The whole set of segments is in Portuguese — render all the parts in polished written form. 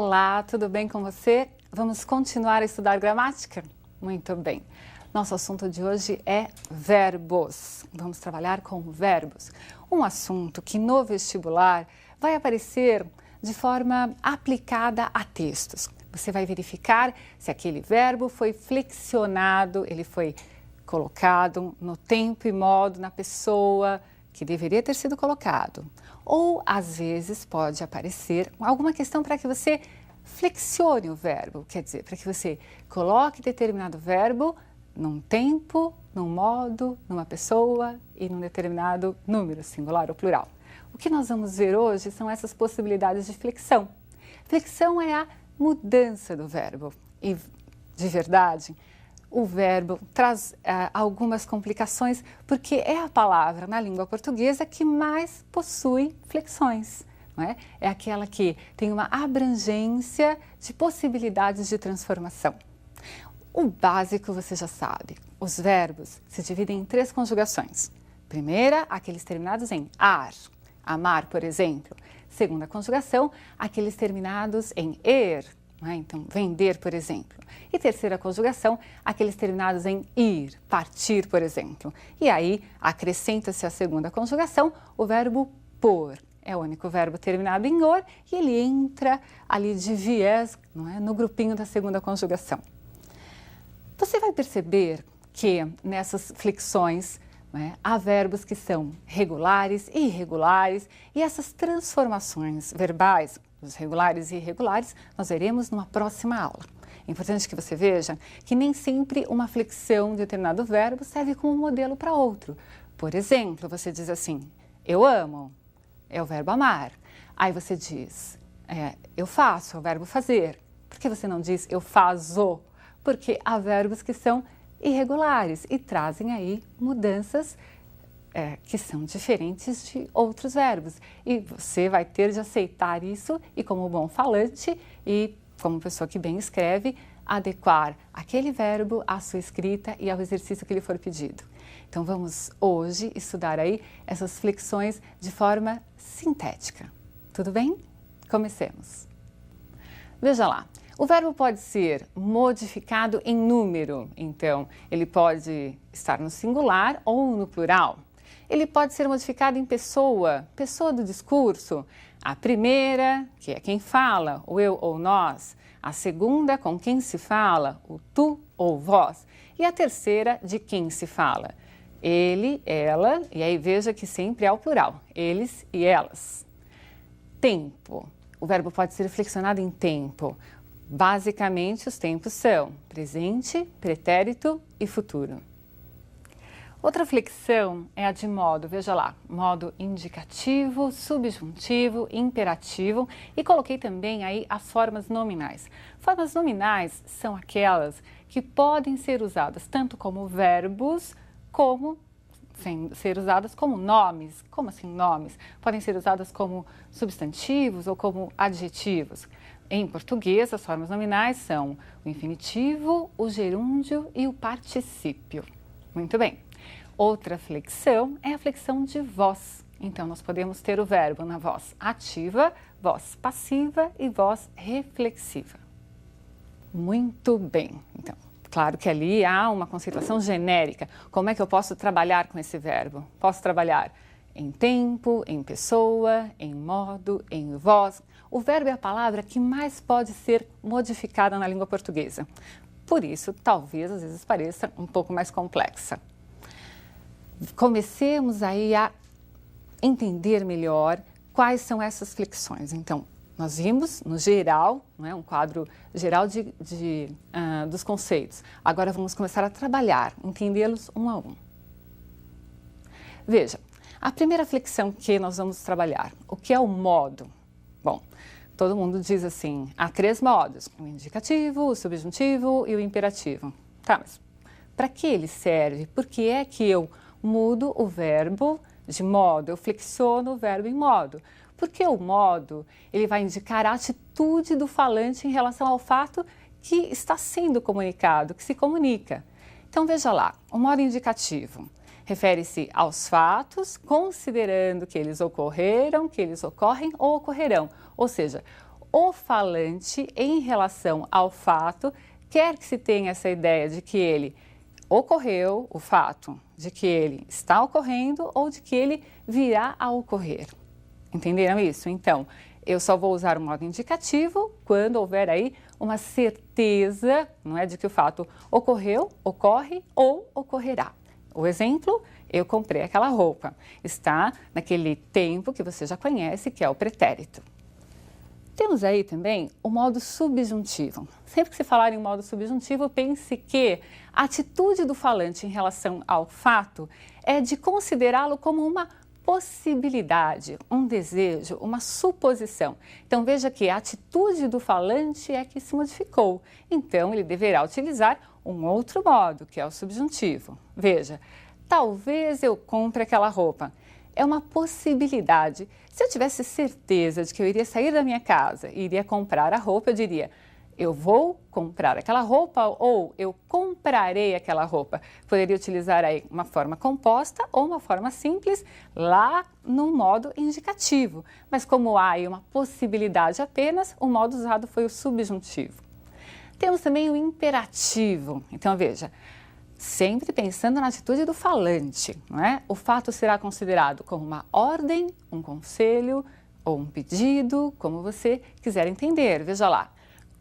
Olá, tudo bem com você? Vamos continuar a estudar gramática? Muito bem. Nosso assunto de hoje é verbos. Vamos trabalhar com verbos. Um assunto que no vestibular vai aparecer de forma aplicada a textos. Você vai verificar se aquele verbo foi flexionado, ele foi colocado no tempo e modo, na pessoa que deveria ter sido colocado. Ou, às vezes, pode aparecer alguma questão para que você flexione o verbo, quer dizer, para que você coloque determinado verbo num tempo, num modo, numa pessoa e num determinado número, singular ou plural. O que nós vamos ver hoje são essas possibilidades de flexão. Flexão é a mudança do verbo e, de verdade, o verbo traz algumas complicações porque é a palavra na língua portuguesa que mais possui flexões. Não é? É aquela que tem uma abrangência de possibilidades de transformação. O básico você já sabe, os verbos se dividem em 3 conjugações. Primeira, aqueles terminados em ar, amar, por exemplo. Segunda conjugação, aqueles terminados em er, não é? Então, vender, por exemplo. E terceira conjugação, aqueles terminados em ir, partir, por exemplo. E aí, acrescenta-se a segunda conjugação, o verbo por. É o único verbo terminado em or e ele entra ali de viés, não é? No grupinho da segunda conjugação. Você vai perceber que nessas flexões, não é? Há verbos que são regulares e irregulares e essas transformações verbais, os regulares e irregulares, nós veremos numa próxima aula. É importante que você veja que nem sempre uma flexão de determinado verbo serve como modelo para outro. Por exemplo, você diz assim, eu amo, é o verbo amar. Aí você diz, eu faço, é o verbo fazer. Por que você não diz eu faço? Porque há verbos que são irregulares e trazem aí mudanças que são diferentes de outros verbos. E você vai ter de aceitar isso e, como bom falante e como pessoa que bem escreve, adequar aquele verbo à sua escrita e ao exercício que lhe for pedido. Então vamos hoje estudar aí essas flexões de forma sintética. Tudo bem? Comecemos. Veja lá. O verbo pode ser modificado em número, então ele pode estar no singular ou no plural. Ele pode ser modificado em pessoa, pessoa do discurso. A primeira, que é quem fala, o eu ou nós. A segunda, com quem se fala, o tu ou vós. E a terceira, de quem se fala. Ele, ela, e aí veja que sempre é o plural, eles e elas. Tempo. O verbo pode ser flexionado em tempo. Basicamente, os tempos são presente, pretérito e futuro. Outra flexão é a de modo, veja lá, modo indicativo, subjuntivo, imperativo e coloquei também aí as formas nominais. Formas nominais são aquelas que podem ser usadas tanto como verbos, como ser usadas como nomes. Como assim nomes? Podem ser usadas como substantivos ou como adjetivos. Em português, as formas nominais são o infinitivo, o gerúndio e o particípio. Muito bem. Outra flexão é a flexão de voz. Então, nós podemos ter o verbo na voz ativa, voz passiva e voz reflexiva. Muito bem. Então, claro que ali há uma conceituação genérica. Como é que eu posso trabalhar com esse verbo? Posso trabalhar em tempo, em pessoa, em modo, em voz. O verbo é a palavra que mais pode ser modificada na língua portuguesa. Por isso, talvez às vezes pareça um pouco mais complexa. Comecemos aí a entender melhor quais são essas flexões. Então, nós vimos no geral, não é, um quadro geral dos conceitos. Agora vamos começar a trabalhar, entendê-los um a um. Veja, a primeira flexão que nós vamos trabalhar, o que é o modo? Bom, todo mundo diz assim, há 3 modos, o indicativo, o subjuntivo e o imperativo. Tá, mas para que ele serve? Por que é que eu mudo o verbo de modo, eu flexiono o verbo em modo? Porque o modo, ele vai indicar a atitude do falante em relação ao fato que está sendo comunicado, que se comunica. Então, veja lá, o modo indicativo refere-se aos fatos, considerando que eles ocorreram, que eles ocorrem ou ocorrerão. Ou seja, o falante em relação ao fato, quer que se tenha essa ideia de que ele ocorreu, o fato, de que ele está ocorrendo ou de que ele virá a ocorrer. Entenderam isso? Então, eu só vou usar o modo indicativo quando houver aí uma certeza, não é, de que o fato ocorreu, ocorre ou ocorrerá. O exemplo, eu comprei aquela roupa. Está naquele tempo que você já conhece, que é o pretérito. Temos aí também o modo subjuntivo. Sempre que se falar em modo subjuntivo, pense que a atitude do falante em relação ao fato é de considerá-lo como uma possibilidade, um desejo, uma suposição. Então veja que a atitude do falante é que se modificou. Então ele deverá utilizar um outro modo, que é o subjuntivo. Veja, talvez eu compre aquela roupa. É uma possibilidade. Se eu tivesse certeza de que eu iria sair da minha casa e iria comprar a roupa, eu diria: eu vou comprar aquela roupa ou eu comprarei aquela roupa. Poderia utilizar aí uma forma composta ou uma forma simples lá no modo indicativo. Mas como há aí uma possibilidade apenas, o modo usado foi o subjuntivo. Temos também o imperativo. Então veja, sempre pensando na atitude do falante, não é? O fato será considerado como uma ordem, um conselho ou um pedido, como você quiser entender. Veja lá.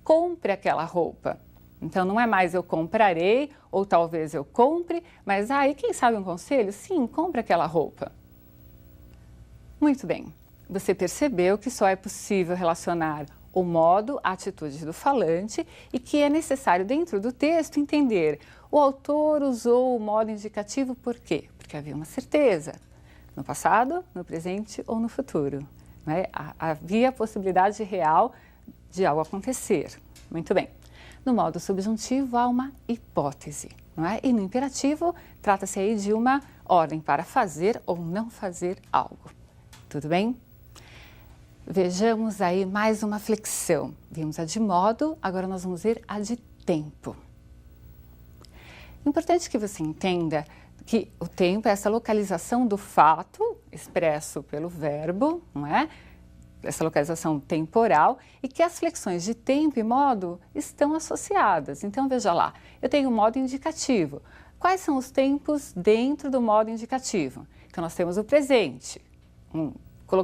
Compre aquela roupa. Então não é mais eu comprarei ou talvez eu compre, mas aí quem sabe um conselho? Sim, compre aquela roupa. Muito bem, você percebeu que só é possível relacionar o modo, a atitude do falante e que é necessário dentro do texto entender o autor usou o modo indicativo por quê? Porque havia uma certeza no passado, no presente ou no futuro. Né? Havia a possibilidade real de algo acontecer. Muito bem. No modo subjuntivo há uma hipótese, não é? E no imperativo trata-se aí de uma ordem para fazer ou não fazer algo. Tudo bem? Vejamos aí mais uma flexão. Vimos a de modo, agora nós vamos ver a de tempo. Importante que você entenda que o tempo é essa localização do fato expresso pelo verbo, não é? Essa localização temporal e que as flexões de tempo e modo estão associadas. Então, veja lá, eu tenho o modo indicativo. Quais são os tempos dentro do modo indicativo? Então, nós temos o presente.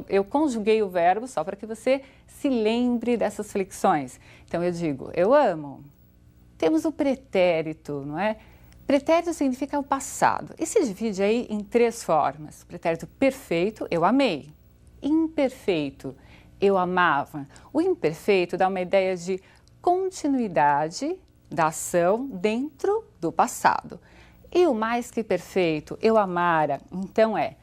Eu conjuguei o verbo só para que você se lembre dessas flexões. Então, eu digo, eu amo. Temos o pretérito, não é? Pretérito significa o passado e se divide aí em três formas. Pretérito perfeito, eu amei. Imperfeito, eu amava. O imperfeito dá uma ideia de continuidade da ação dentro do passado. E o mais que perfeito, eu amara, então é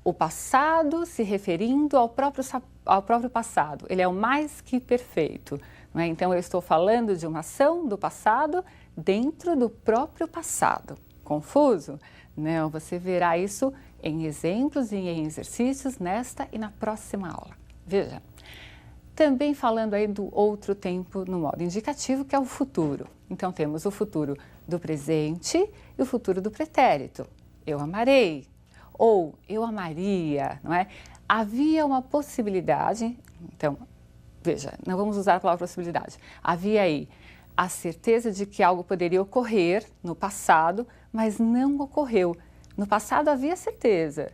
o passado se referindo ao próprio passado. Ele é o mais que perfeito. Não é? Então eu estou falando de uma ação do passado dentro do próprio passado. Confuso? Não, você verá isso em exemplos e em exercícios nesta e na próxima aula. Veja, também falando aí do outro tempo no modo indicativo, que é o futuro. Então temos o futuro do presente e o futuro do pretérito. Eu amarei ou eu amaria, não é? Havia uma possibilidade, então, veja, não vamos usar a palavra possibilidade. Havia aí a certeza de que algo poderia ocorrer no passado, mas não ocorreu. No passado havia certeza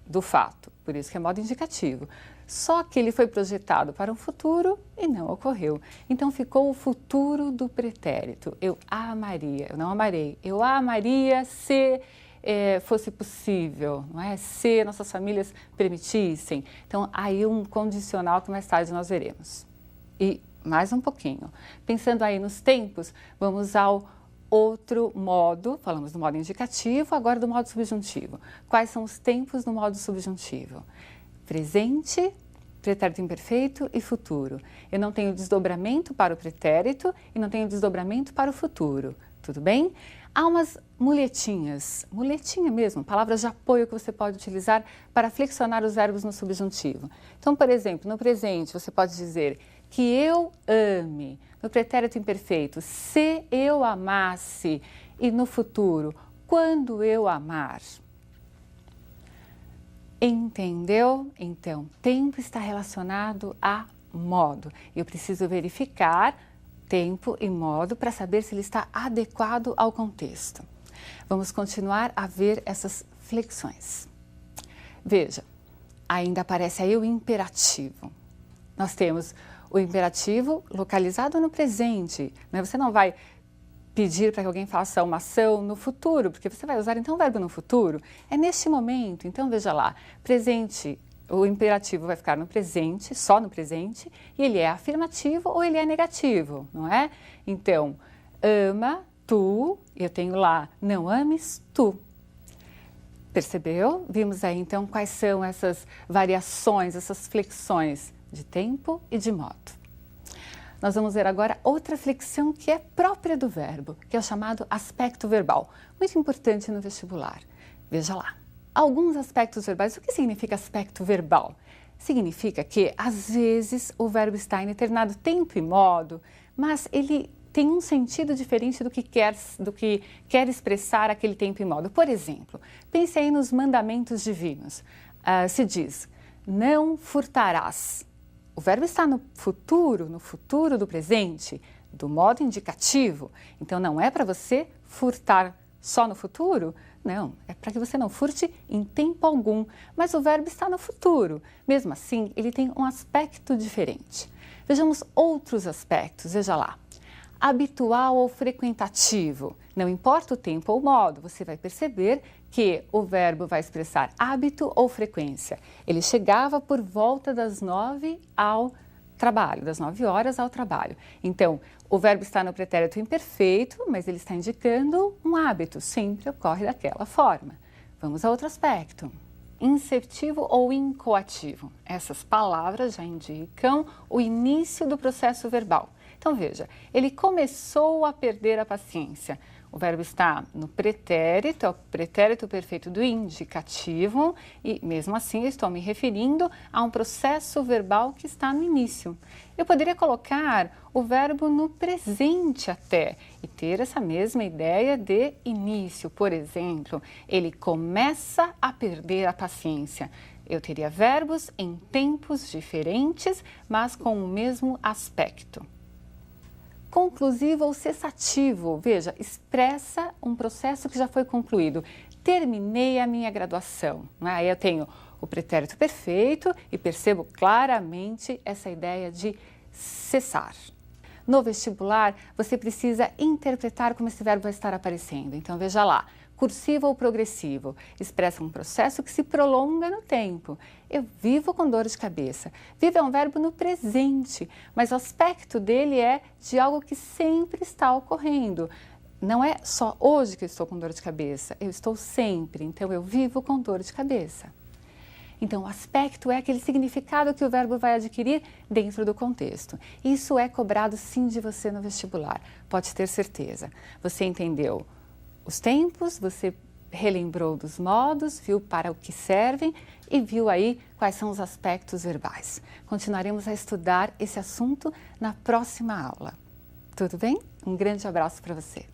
do fato, por isso que é modo indicativo. Só que ele foi projetado para um futuro e não ocorreu. Então ficou o futuro do pretérito. Eu amaria, eu não amarei. Eu amaria se fosse possível, não é? Se nossas famílias permitissem. Então aí um condicional que mais tarde nós veremos. E mais um pouquinho. Pensando aí nos tempos, vamos ao outro modo, falamos do modo indicativo, agora do modo subjuntivo. Quais são os tempos no modo subjuntivo? Presente, pretérito imperfeito e futuro. Eu não tenho desdobramento para o pretérito e não tenho desdobramento para o futuro. Tudo bem? Há umas muletinhas, muletinha mesmo, palavras de apoio que você pode utilizar para flexionar os verbos no subjuntivo. Então, por exemplo, no presente você pode dizer que eu ame. No pretérito imperfeito, se eu amasse. E no futuro, quando eu amar. Entendeu? Então, tempo está relacionado a modo. Eu preciso verificar tempo e modo para saber se ele está adequado ao contexto. Vamos continuar a ver essas flexões. Veja, ainda aparece aí o imperativo. Nós temos o imperativo localizado no presente, né? Você não vai pedir para que alguém faça uma ação no futuro, porque você vai usar então o verbo no futuro. É neste momento, então veja lá, presente, o imperativo vai ficar no presente, só no presente, e ele é afirmativo ou ele é negativo, não é? Então, ama, tu, eu tenho lá, não ames, tu. Percebeu? Vimos aí então quais são essas variações, essas flexões de tempo e de modo. Nós vamos ver agora outra flexão que é própria do verbo, que é o chamado aspecto verbal, muito importante no vestibular. Veja lá. Alguns aspectos verbais. O que significa aspecto verbal? Significa que, às vezes, o verbo está em determinado tempo e modo, mas ele tem um sentido diferente do que quer expressar aquele tempo e modo. Por exemplo, pense aí nos mandamentos divinos. Se diz, não furtarás. O verbo está no futuro do presente, do modo indicativo. Então, não é para você furtar só no futuro? Não, é para que você não furte em tempo algum, mas o verbo está no futuro. Mesmo assim, ele tem um aspecto diferente. Vejamos outros aspectos, veja lá. Habitual ou frequentativo. Não importa o tempo ou modo, você vai perceber que o verbo vai expressar hábito ou frequência. Ele chegava por volta das 9 ao trabalho, das 9 horas ao trabalho. Então, o verbo está no pretérito imperfeito, mas ele está indicando um hábito, sempre ocorre daquela forma. Vamos a outro aspecto. Inceptivo ou incoativo. Essas palavras já indicam o início do processo verbal. Então, veja, ele começou a perder a paciência. O verbo está no pretérito, é o pretérito perfeito do indicativo e, mesmo assim, eu estou me referindo a um processo verbal que está no início. Eu poderia colocar o verbo no presente até e ter essa mesma ideia de início. Por exemplo, ele começa a perder a paciência. Eu teria verbos em tempos diferentes, mas com o mesmo aspecto. Conclusivo ou cessativo, veja, expressa um processo que já foi concluído. Terminei a minha graduação. Aí eu tenho o pretérito perfeito e percebo claramente essa ideia de cessar. No vestibular, você precisa interpretar como esse verbo vai estar aparecendo. Então, veja lá. Cursivo ou progressivo, expressa um processo que se prolonga no tempo. Eu vivo com dor de cabeça. Vivo é um verbo no presente, mas o aspecto dele é de algo que sempre está ocorrendo. Não é só hoje que eu estou com dor de cabeça, eu estou sempre, então eu vivo com dor de cabeça. Então, o aspecto é aquele significado que o verbo vai adquirir dentro do contexto. Isso é cobrado sim de você no vestibular, pode ter certeza. Você entendeu os tempos, você relembrou dos modos, viu para o que servem e viu aí quais são os aspectos verbais. Continuaremos a estudar esse assunto na próxima aula. Tudo bem? Um grande abraço para você.